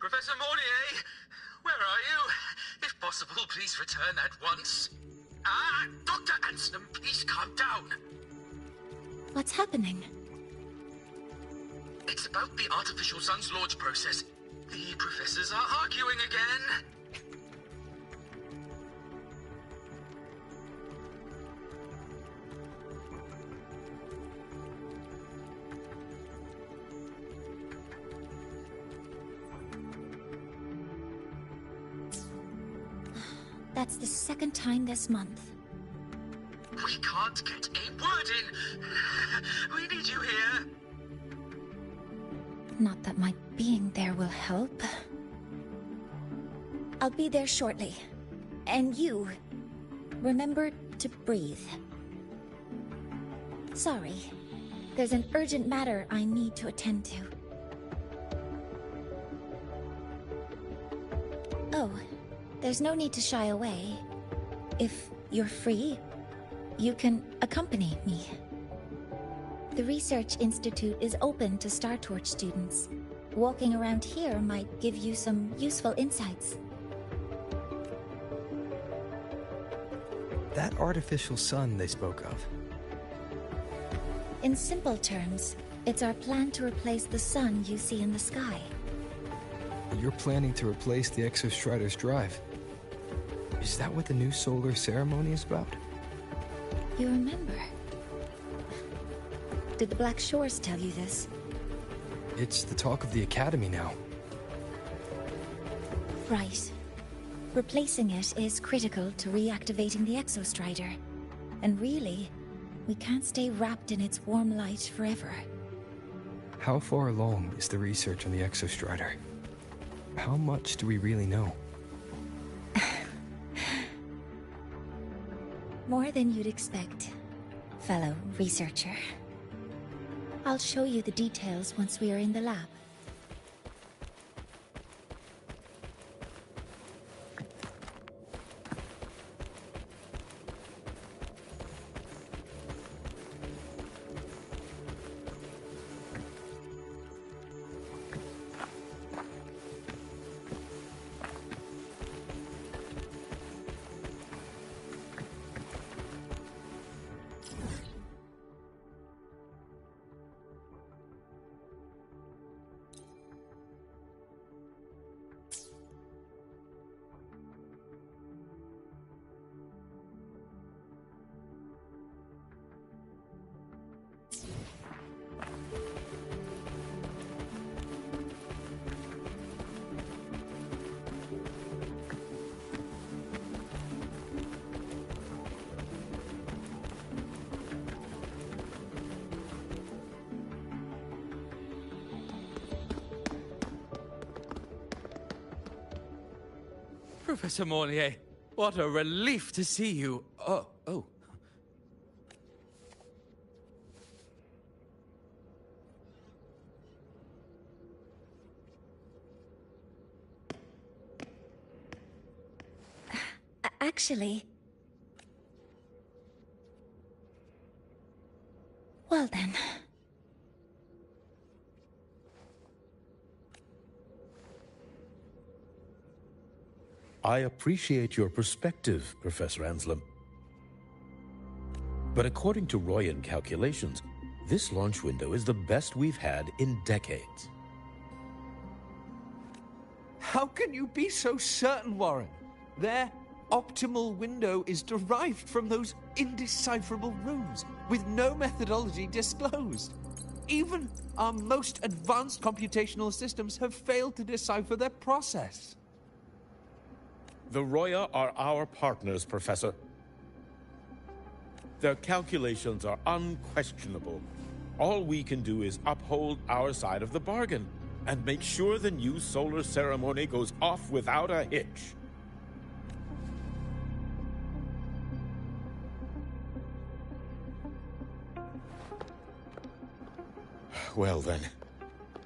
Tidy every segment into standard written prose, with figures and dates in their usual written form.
Professor Mortier, where are you? If possible, please return at once. Dr. Anselm, please calm down. What's happening? It's about the artificial sun's launch process. The professors are arguing again. That's the second time this month. We can't get a word in. We need you here. Not that my being there will help. I'll be there shortly. And you, remember to breathe. Sorry. There's an urgent matter I need to attend to. Oh, there's no need to shy away. If you're free, you can accompany me. The Research Institute is open to Star Torch students. Walking around here might give you some useful insights. That artificial sun they spoke of. In simple terms, it's our plan to replace the sun you see in the sky. You're planning to replace the Exostrider's drive. Is that what the new solar ceremony is about? You remember? Did the Black Shores tell you this? It's the talk of the Academy now. Right. Replacing it is critical to reactivating the Exostrider. And really, we can't stay wrapped in its warm light forever. How far along is the research on the Exostrider? How much do we really know? More than you'd expect, fellow researcher. I'll show you the details once we are in the lab. Professor Mortier, what a relief to see you. Oh. Actually... Well then... I appreciate your perspective, Professor Anselm. But according to Royan calculations, this launch window is the best we've had in decades. How can you be so certain, Warren? Their optimal window is derived from those indecipherable runes, with no methodology disclosed. Even our most advanced computational systems have failed to decipher their process. The Roya are our partners, Professor. Their calculations are unquestionable. All we can do is uphold our side of the bargain and make sure the new solar ceremony goes off without a hitch. Well then,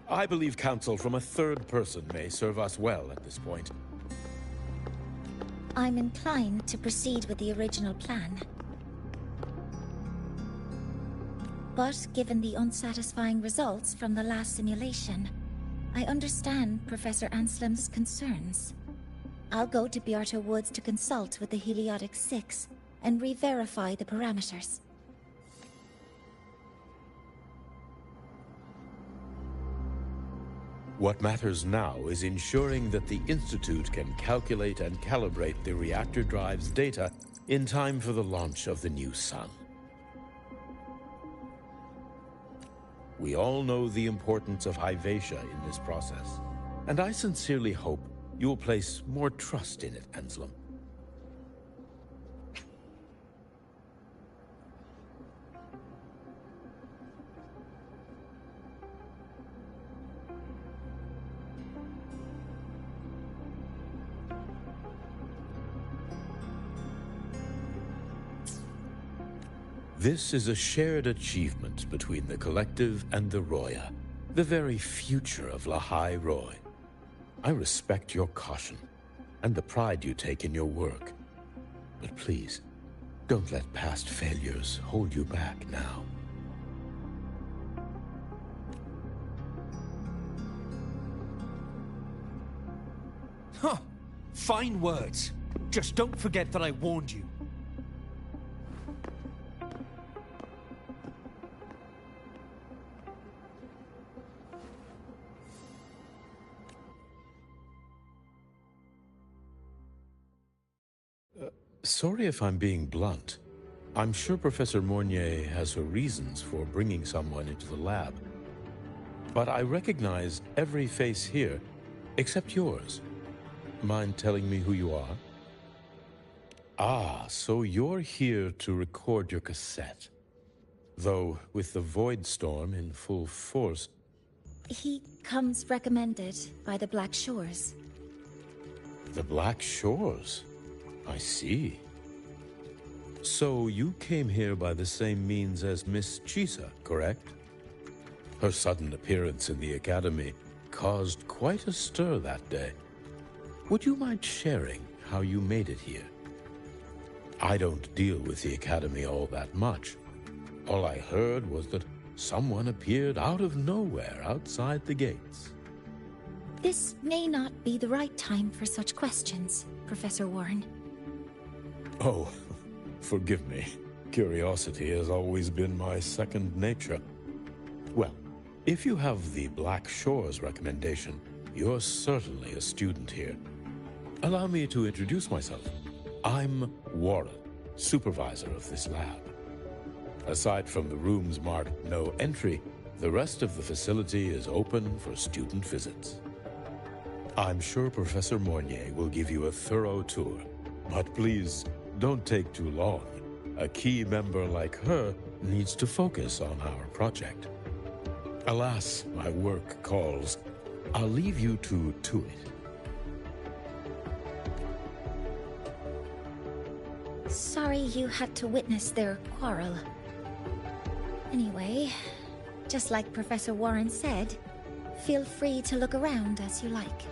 I believe counsel from a third person may serve us well at this point. I'm inclined to proceed with the original plan. But given the unsatisfying results from the last simulation, I understand Professor Anslem's concerns. I'll go to Bjarta Woods to consult with the Heliotic Six and re-verify the parameters. What matters now is ensuring that the Institute can calculate and calibrate the reactor drive's data in time for the launch of the new sun. We all know the importance of Hyvatia in this process, and I sincerely hope you will place more trust in it, Anslem. This is a shared achievement between the Collective and the Roya, the very future of Lahai-Roi. I respect your caution and the pride you take in your work. But please, don't let past failures hold you back now. Huh. Fine words. Just don't forget that I warned you. Sorry if I'm being blunt. I'm sure Professor Mornier has her reasons for bringing someone into the lab. But I recognize every face here, except yours. Mind telling me who you are? Ah, so you're here to record your cassette. Though, with the Void Storm in full force... He comes recommended by the Black Shores. The Black Shores? I see. So you came here by the same means as Miss Chisa, correct? Her sudden appearance in the Academy caused quite a stir that day. Would you mind sharing how you made it here? I don't deal with the Academy all that much. All I heard was that someone appeared out of nowhere outside the gates. This may not be the right time for such questions, Professor Warren. Oh, forgive me. Curiosity has always been my second nature. Well, if you have the Black Shores recommendation, you're certainly a student here. Allow me to introduce myself. I'm Warren, supervisor of this lab. Aside from the rooms marked no entry, the rest of the facility is open for student visits. I'm sure Professor Mornier will give you a thorough tour, but please, don't take too long. A key member like her needs to focus on our project. Alas, my work calls. I'll leave you to it. Sorry you had to witness their quarrel. Anyway, just like Professor Warren said, feel free to look around as you like.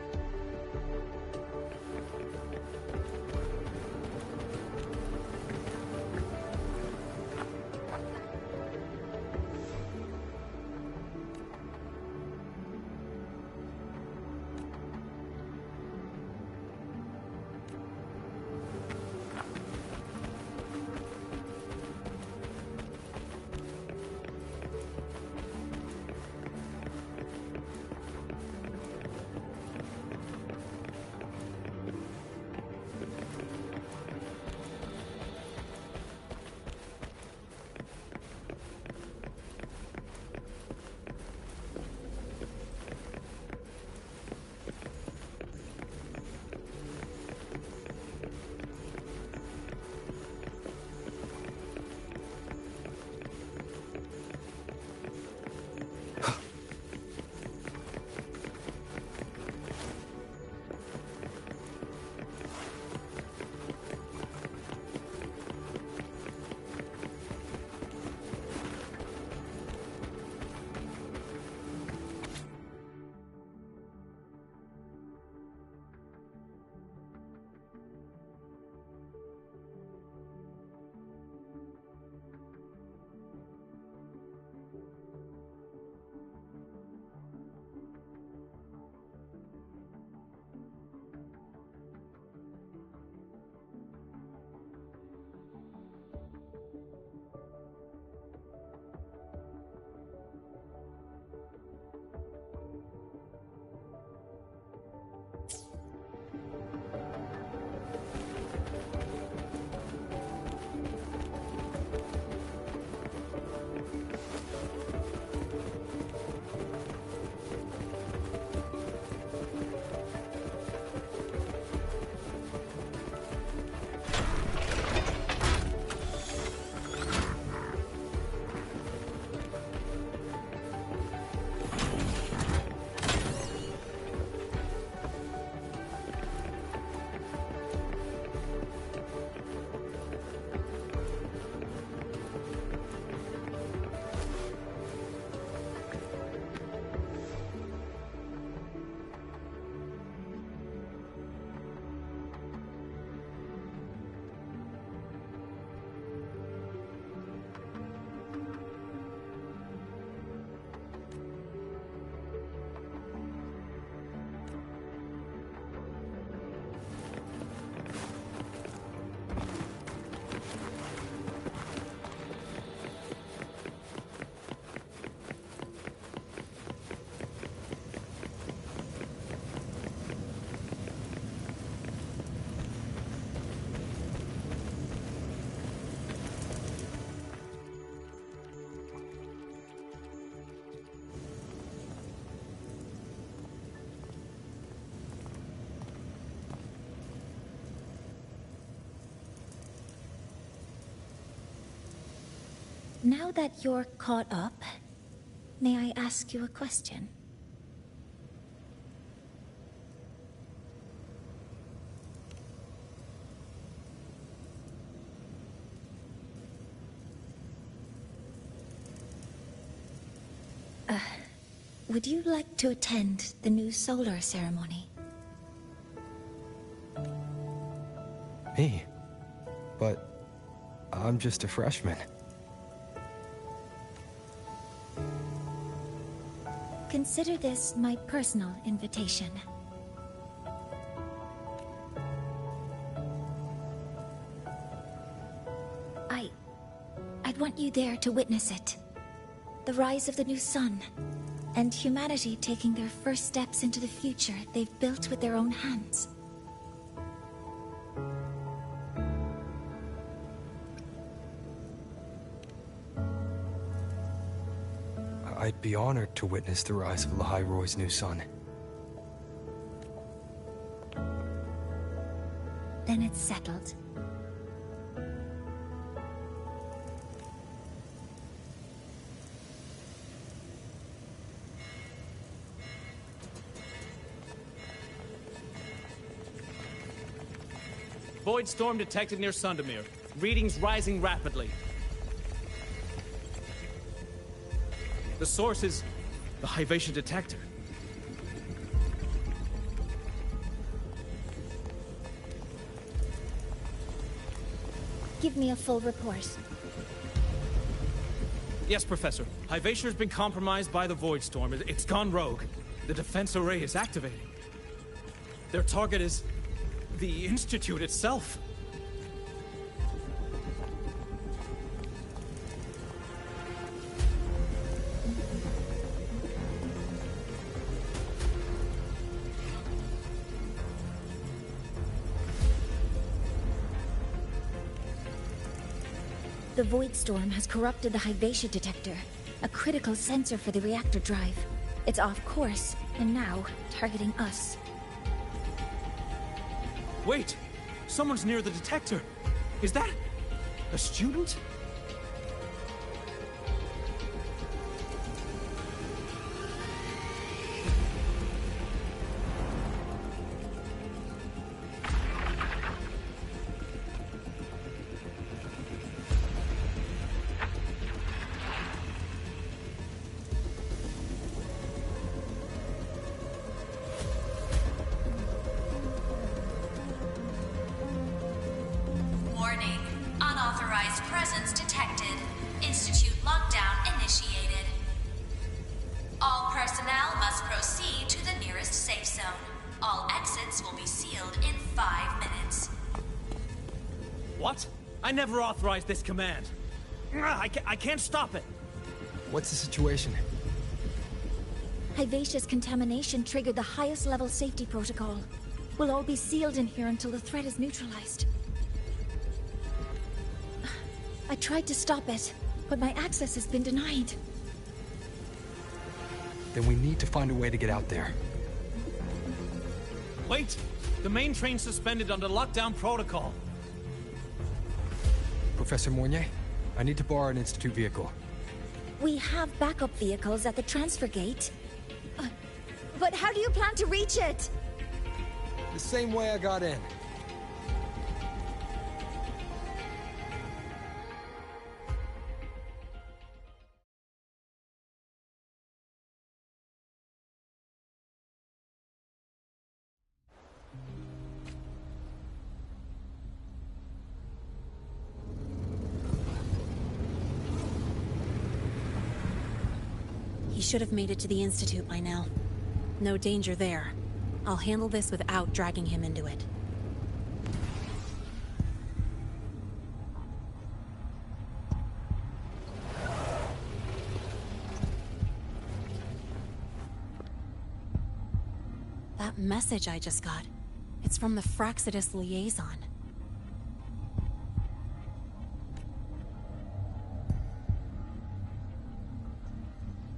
Now that you're caught up, may I ask you a question? Would you like to attend the new solar ceremony? Me? But I'm just a freshman. Consider this my personal invitation. I'd want you there to witness it. The rise of the new sun, and humanity taking their first steps into the future they've built with their own hands. I'd be honored to witness the rise of Lahai-Roi's new sun. Then it's settled. Void storm detected near Sundermere. Readings rising rapidly. The source is the Lahai-Roi detector. Give me a full report. Yes, Professor. Lahai-Roi has been compromised by the Void Storm. It's gone rogue. The defense array is activating. Their target is the Institute itself. The Void Storm has corrupted the Lahai-Roi detector, a critical sensor for the reactor drive. It's off course, and now targeting us. Wait! Someone's near the detector! Is that a student? Warning. Unauthorized presence detected. Institute lockdown initiated. All personnel must proceed to the nearest safe zone. All exits will be sealed in 5 minutes. What? I never authorized this command. I can't stop it. What's the situation? Lahai-Roi's contamination triggered the highest level safety protocol. We'll all be sealed in here until the threat is neutralized. I tried to stop it, but my access has been denied. Then we need to find a way to get out there. Wait! The main train's suspended under lockdown protocol. Professor Mornier, I need to borrow an Institute vehicle. We have backup vehicles at the transfer gate. But how do you plan to reach it? The same way I got in. He should have made it to the Institute by now. No danger there. I'll handle this without dragging him into it. That message I just got, it's from the Frostlands liaison.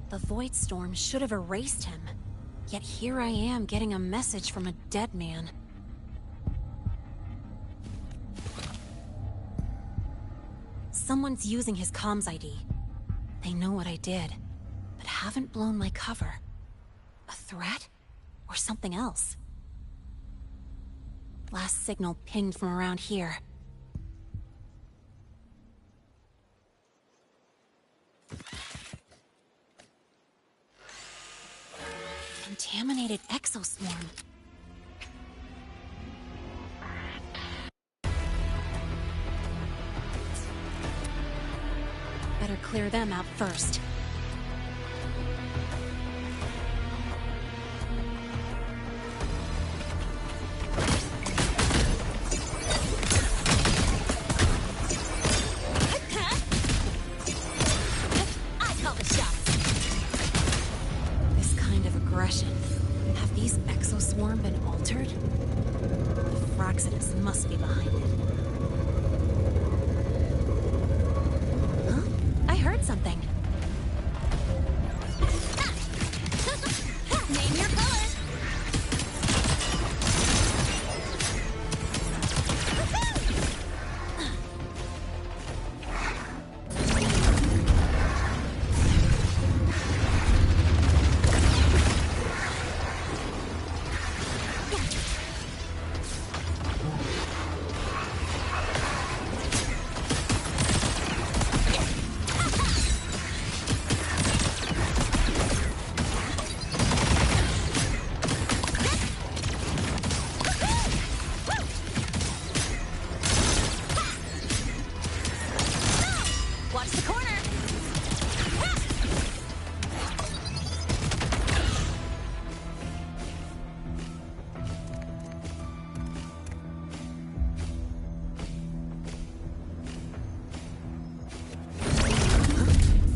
The Void Storm should have erased him. Yet here I am getting a message from a dead man. Someone's using his comms ID. They know what I did, but haven't blown my cover. A threat? Or something else? Last signal pinged from around here. Contaminated exoswarm. Better clear them out first. I call the shots. This kind of aggression. Have these exoswarm been altered? The Fraxidus must be behind it. I heard something. Name your color. Watch the corner!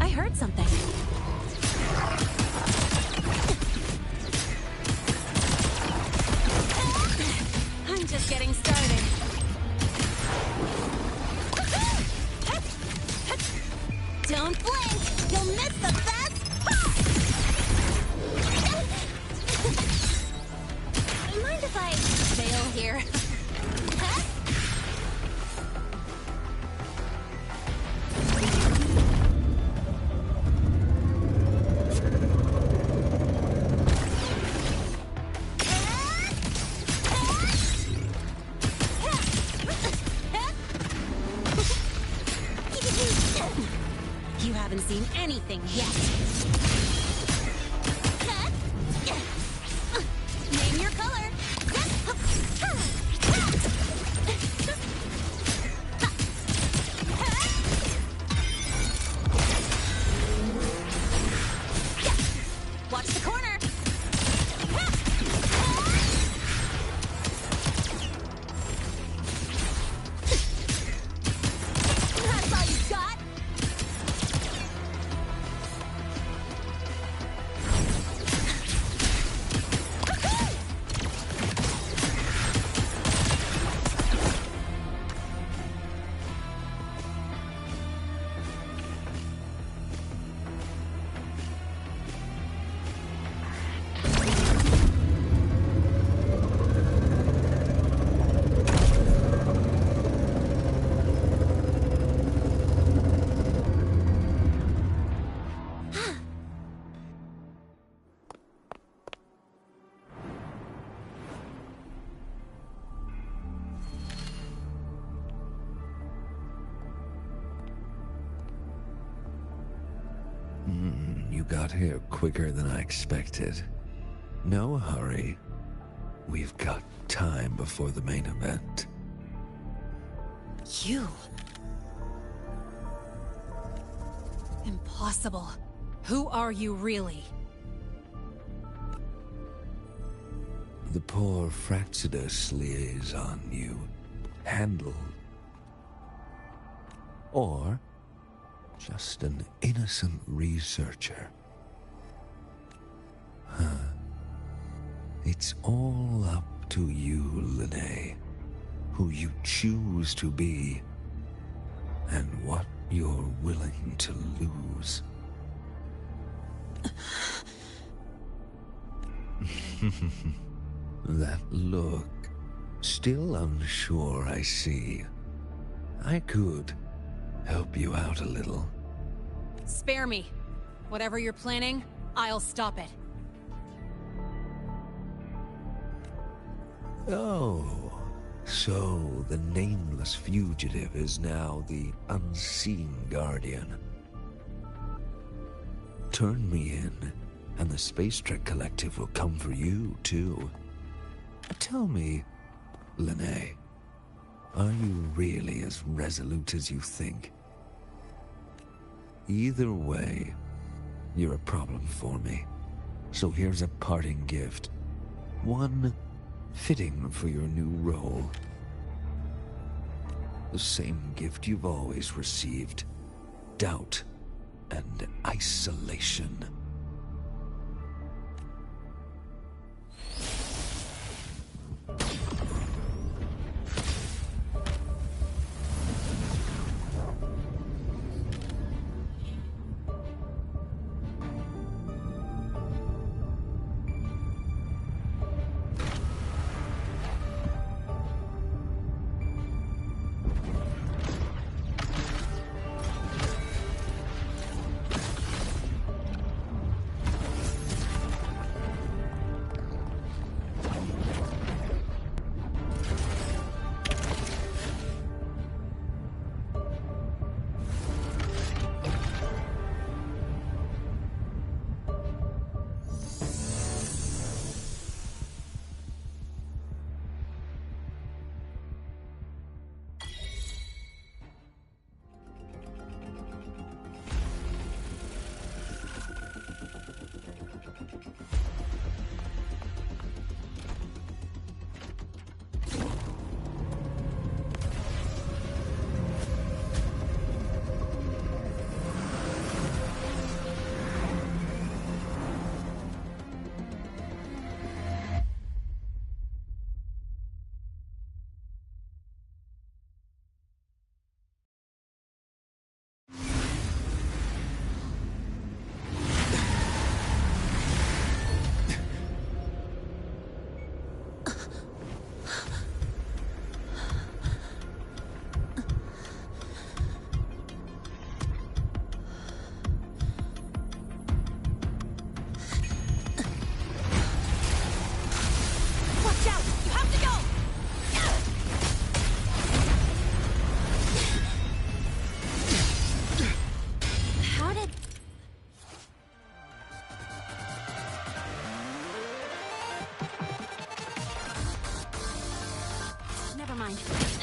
I heard something. I'm just getting started. Don't blink! You'll miss the best part! Mind if I fail here? You haven't seen anything yet. Name your color. Watch the corner. That's all you got? You got here quicker than I expected. No hurry. We've got time before the main event. You? Impossible. Who are you really? The poor Fraxidus liaison you handled. Or just an innocent researcher. Huh. It's all up to you, Lene. Who you choose to be, and what you're willing to lose. That look. Still unsure, I see. I could help you out a little. Spare me. Whatever you're planning, I'll stop it. Oh, so the nameless fugitive is now the unseen guardian. Turn me in, and the Space Trek Collective will come for you, too. Tell me, Lahai, are you really as resolute as you think? Either way, you're a problem for me. So here's a parting gift. One fitting for your new role. The same gift you've always received. Doubt and isolation.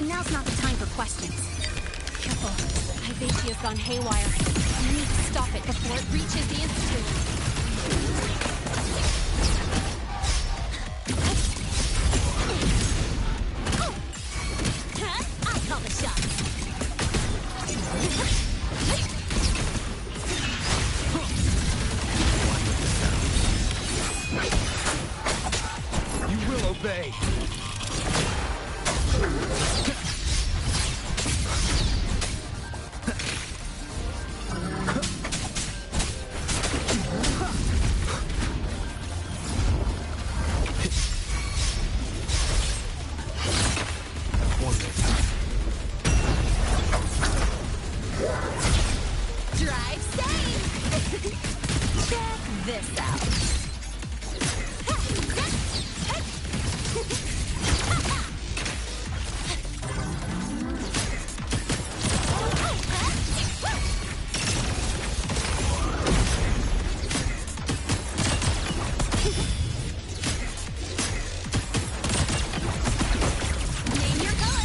Now's not the time for questions. Careful. Hyvatia's gone haywire. We need to stop it before it reaches the Institute. I'll call the shots. You will obey. Drive safe! Check this out. Name your color.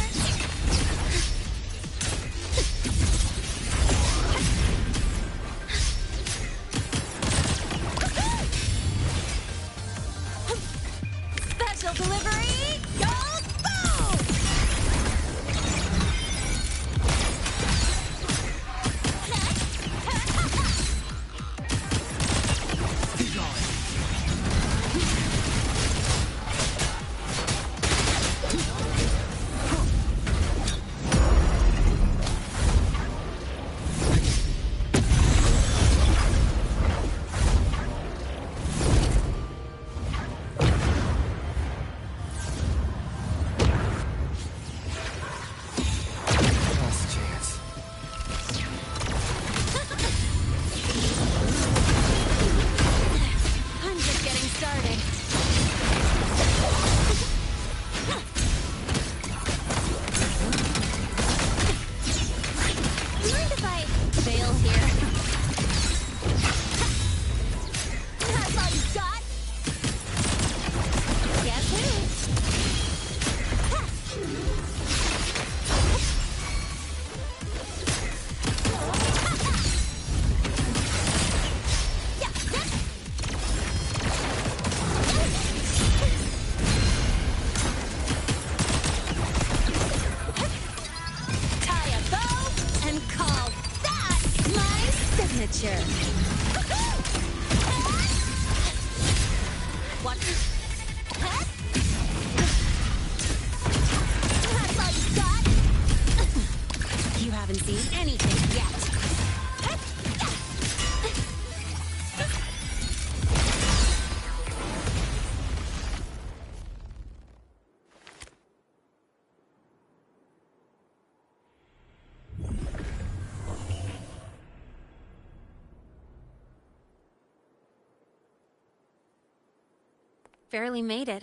Barely made it.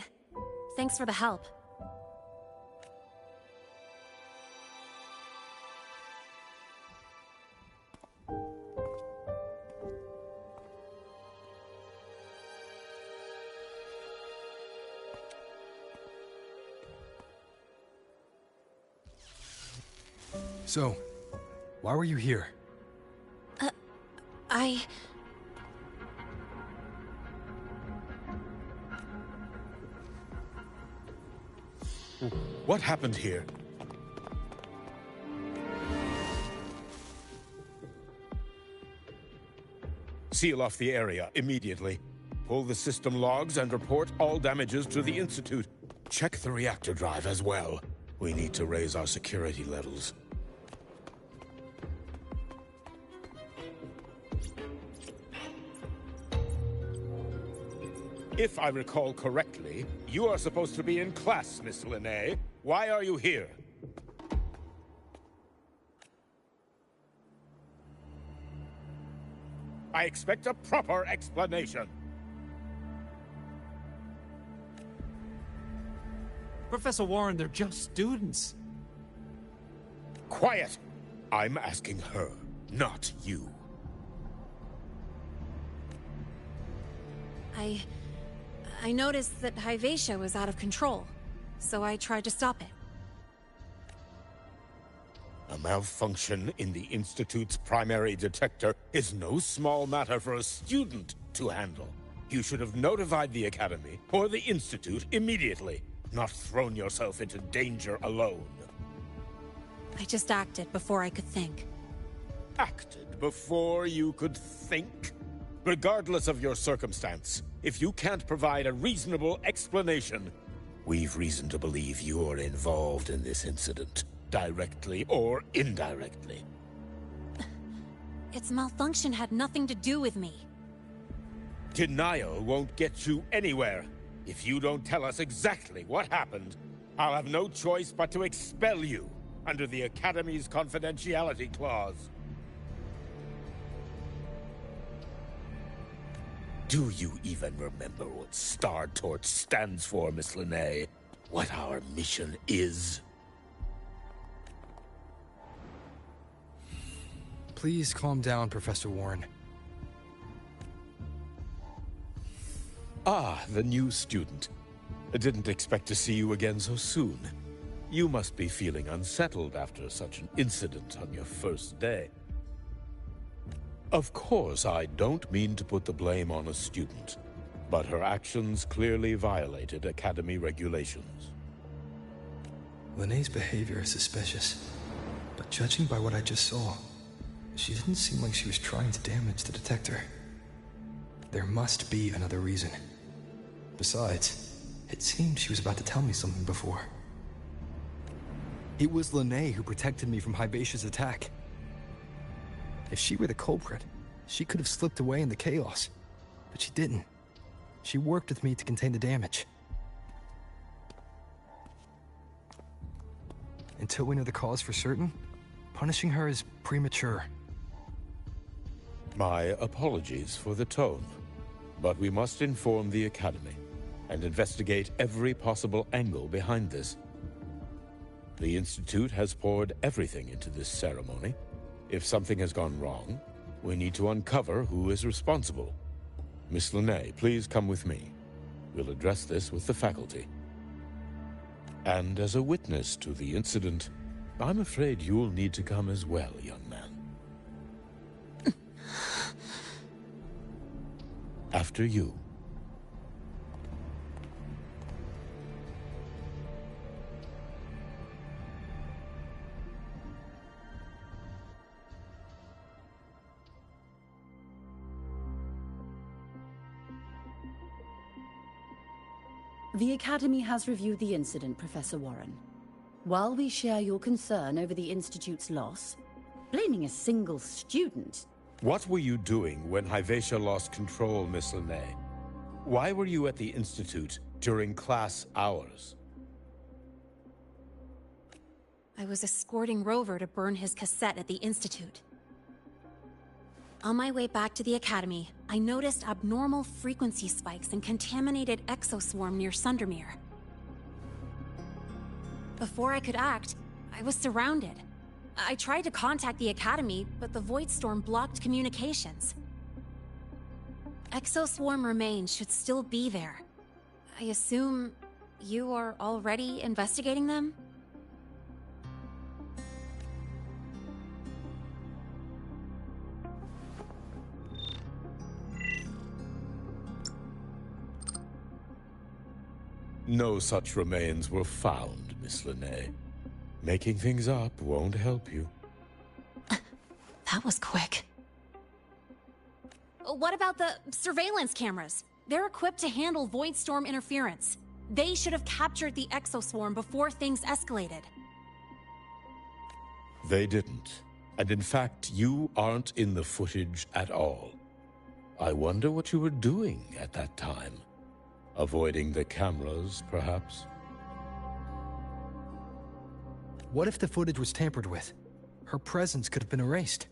Thanks for the help. So, why were you here? What happened here? Seal off the area immediately. Pull the system logs and report all damages to the Institute. Check the reactor drive as well. We need to raise our security levels. If I recall correctly, you are supposed to be in class, Miss Lahai. Why are you here? I expect a proper explanation. Professor Warren, they're just students. Quiet! I'm asking her, not you. I noticed that Hyvatia was out of control, so I tried to stop it. A malfunction in the Institute's primary detector is no small matter for a student to handle. You should have notified the Academy or the Institute immediately, not thrown yourself into danger alone. I just acted before I could think. Acted before you could think? Regardless of your circumstance, if you can't provide a reasonable explanation, we've reason to believe you're involved in this incident, directly or indirectly. Its malfunction had nothing to do with me. Denial won't get you anywhere. If you don't tell us exactly what happened, I'll have no choice but to expel you under the Academy's confidentiality clause. Do you even remember what Star Torch stands for, Miss Lahai? What our mission is? Please calm down, Professor Warren. Ah, the new student. I didn't expect to see you again so soon. You must be feeling unsettled after such an incident on your first day. Of course, I don't mean to put the blame on a student, but her actions clearly violated Academy regulations. Linnéa's behavior is suspicious, but judging by what I just saw, she didn't seem like she was trying to damage the detector. There must be another reason. Besides, it seemed she was about to tell me something before. It was Linné who protected me from Hybatia's attack. If she were the culprit, she could have slipped away in the chaos. But she didn't. She worked with me to contain the damage. Until we know the cause for certain, punishing her is premature. My apologies for the tone, but we must inform the Academy and investigate every possible angle behind this. The Institute has poured everything into this ceremony. If something has gone wrong, we need to uncover who is responsible. Miss Lahai, please come with me. We'll address this with the faculty. And as a witness to the incident, I'm afraid you'll need to come as well, young man. After you. The Academy has reviewed the incident, Professor Warren. While we share your concern over the Institute's loss, blaming a single student... What were you doing when Hyvatia lost control, Miss Lahai? Why were you at the Institute during class hours? I was escorting Rover to burn his cassette at the Institute. On my way back to the Academy, I noticed abnormal frequency spikes and contaminated exoswarm near Sundermere. Before I could act, I was surrounded. I tried to contact the Academy, but the Void Storm blocked communications. Exoswarm remains should still be there. I assume you are already investigating them? No such remains were found, Miss Linnae. Making things up won't help you. That was quick. What about the surveillance cameras? They're equipped to handle Void Storm interference. They should have captured the exoswarm before things escalated. They didn't. And in fact, you aren't in the footage at all. I wonder what you were doing at that time. Avoiding the cameras, perhaps? What if the footage was tampered with? Her presence could have been erased.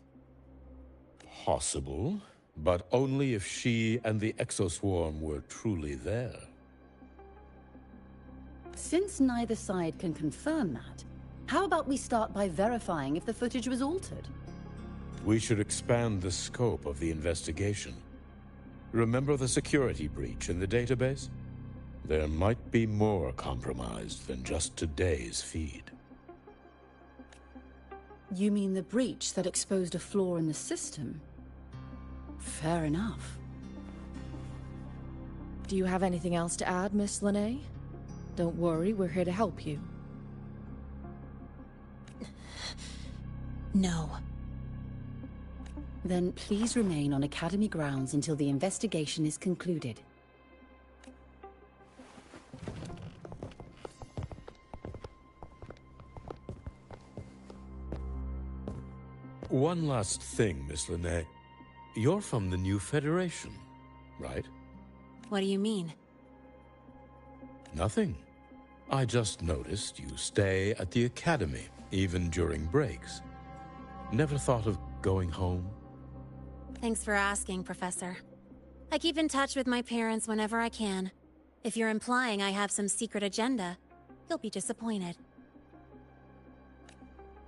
Possible, but only if she and the exoswarm were truly there. Since neither side can confirm that, how about we start by verifying if the footage was altered? We should expand the scope of the investigation. Remember the security breach in the database? There might be more compromised than just today's feed. You mean the breach that exposed a flaw in the system? Fair enough. Do you have anything else to add, Miss Linnae? Don't worry, we're here to help you. No. Then please remain on Academy grounds until the investigation is concluded. One last thing, Miss Linnae. You're from the new Federation, right? What do you mean? Nothing. I just noticed you stay at the Academy, even during breaks. Never thought of going home? Thanks for asking, Professor. I keep in touch with my parents whenever I can. If you're implying I have some secret agenda, you'll be disappointed.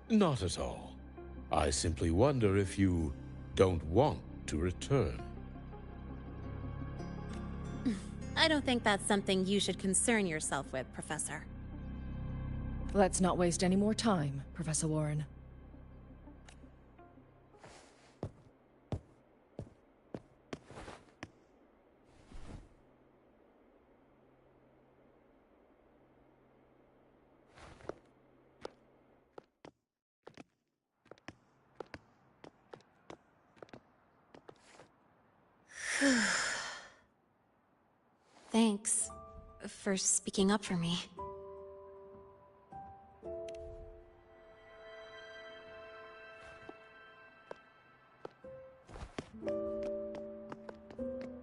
Not at all. I simply wonder if you don't want to return. I don't think that's something you should concern yourself with, Professor. Let's not waste any more time, Professor Warren. Thanks for speaking up for me.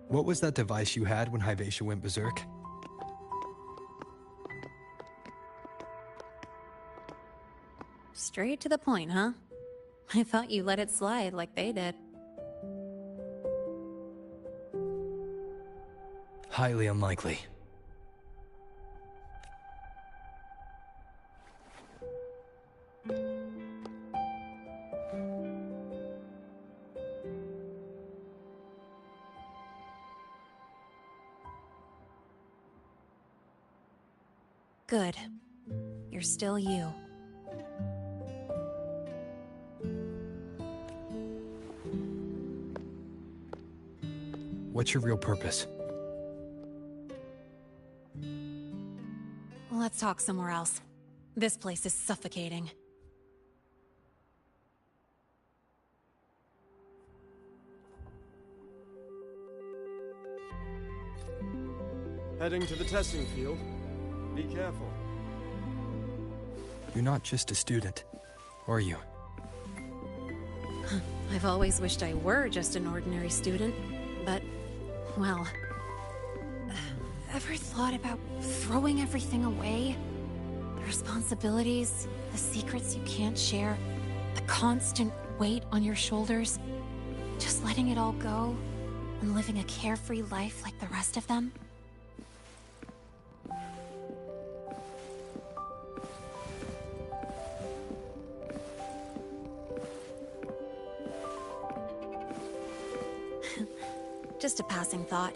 What was that device you had when Hyvatia went berserk? Straight to the point, huh? I thought you let it slide like they did. Highly unlikely. Good. You're still you. What's your real purpose? Let's talk somewhere else. This place is suffocating. Heading to the testing field. Be careful. You're not just a student, are you? I've always wished I were just an ordinary student, but, well... Ever thought about throwing everything away? The responsibilities, the secrets you can't share, the constant weight on your shoulders. Just letting it all go and living a carefree life like the rest of them? Just a passing thought.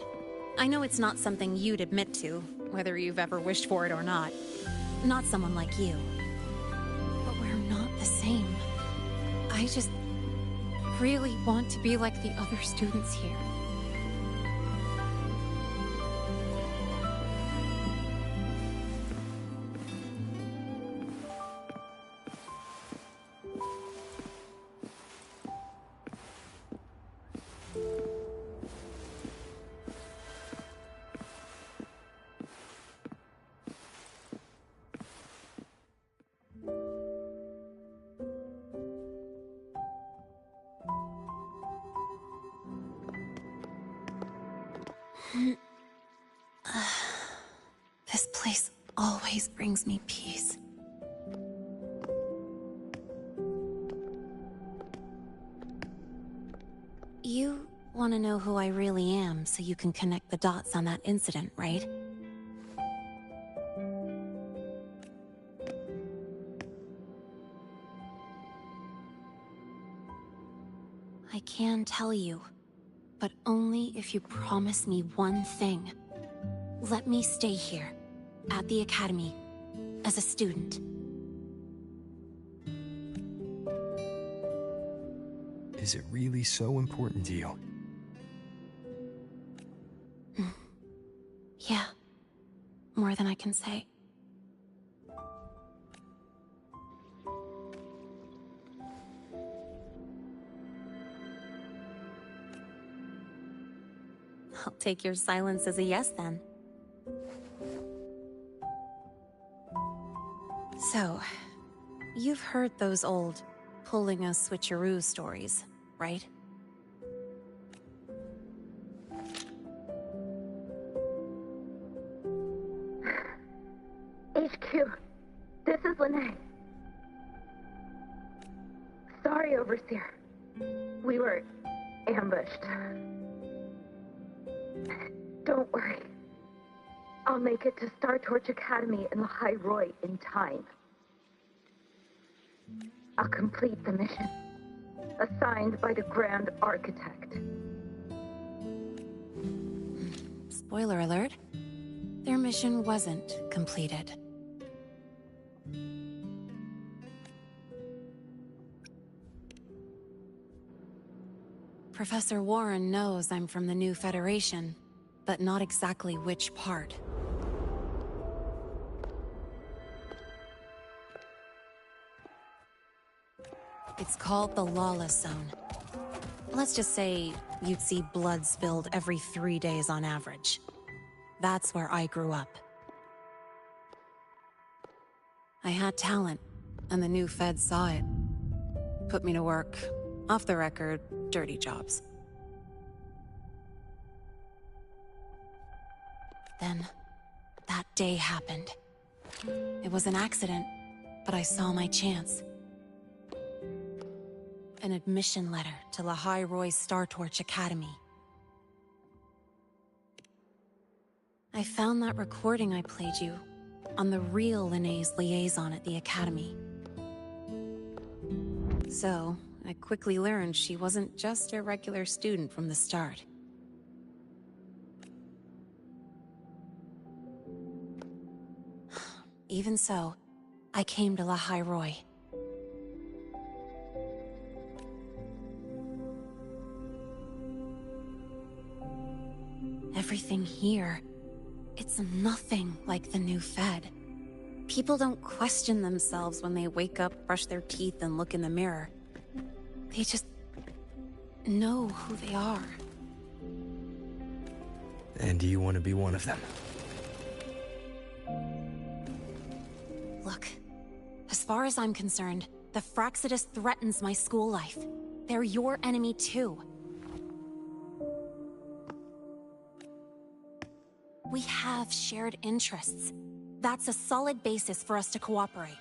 I know it's not something you'd admit to, whether you've ever wished for it or not. Not someone like you. But we're not the same. I just really want to be like the other students here. This place always brings me peace. You want to know who I really am so you can connect the dots on that incident, right? I can tell you, but only if you promise me one thing. Let me stay here, at the Academy, as a student. Is it really so important to you? Yeah, more than I can say. I'll take your silence as a yes, then. So, you've heard those old pulling a switcheroo stories, right? HQ, this is Lene. Sorry, Overseer. We were ambushed. Don't worry. I'll make it to Star Torch Academy in Lahai-Roi in time. I'll complete the mission, assigned by the Grand Architect. Spoiler alert. Their mission wasn't completed. Professor Warren knows I'm from the new Federation, but not exactly which part. It's called the Lawless Zone. Let's just say you'd see blood spilled every 3 days on average. That's where I grew up. I had talent, and the new feds saw it. Put me to work, off the record, dirty jobs. Then, that day happened. It was an accident, but I saw my chance. An admission letter to Lahai-Roi Star Torch Academy. I found that recording I played you on the real Lene's liaison at the Academy. So, I quickly learned she wasn't just a regular student from the start. Even so, I came to Lahai-Roi. Everything here, it's nothing like the new Fed. People don't question themselves when they wake up, brush their teeth, and look in the mirror. They just know who they are. And do you want to be one of them? Look, as far as I'm concerned, the Fraccidus threatens my school life. They're your enemy too. We have shared interests. That's a solid basis for us to cooperate.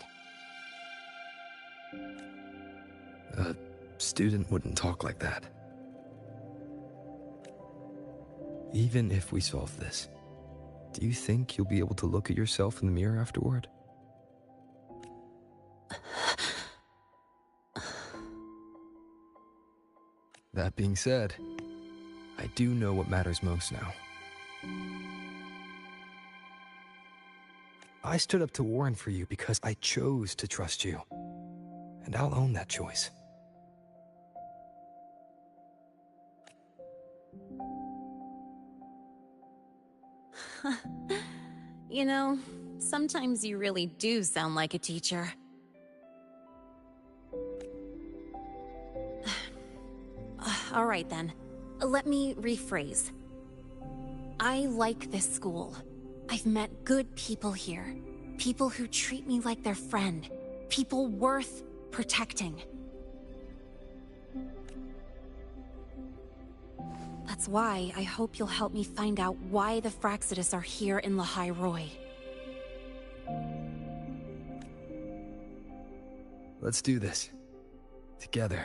A student wouldn't talk like that. Even if we solve this, do you think you'll be able to look at yourself in the mirror afterward? That being said, I do know what matters most now. I stood up to Warren for you because I chose to trust you. And I'll own that choice. You know, sometimes you really do sound like a teacher. All right then, let me rephrase. I like this school. I've met good people here. People who treat me like their friend. People worth protecting. That's why I hope you'll help me find out why the Fractsidus are here in Lahai-Roi. Let's do this. Together.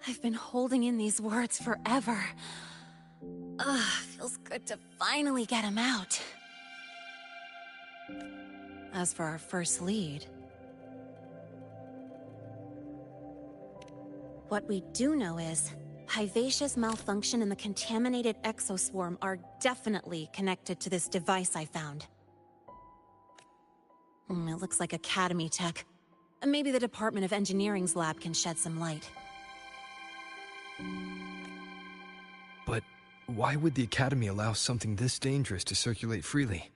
I've been holding in these words forever. Feels good to finally get them out. As for our first lead... what we do know is, Hyvatia's malfunction and the contaminated exoswarm are definitely connected to this device I found. It looks like Academy tech. Maybe the Department of Engineering's lab can shed some light. But why would the Academy allow something this dangerous to circulate freely?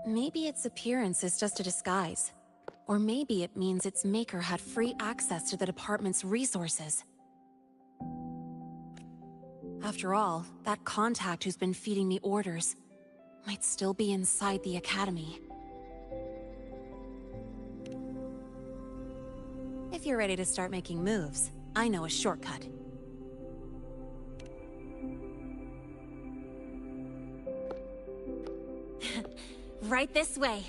Maybe its appearance is just a disguise. Or maybe it means its maker had free access to the department's resources. After all, that contact who's been feeding me orders might still be inside the Academy. If you're ready to start making moves, I know a shortcut. Right this way.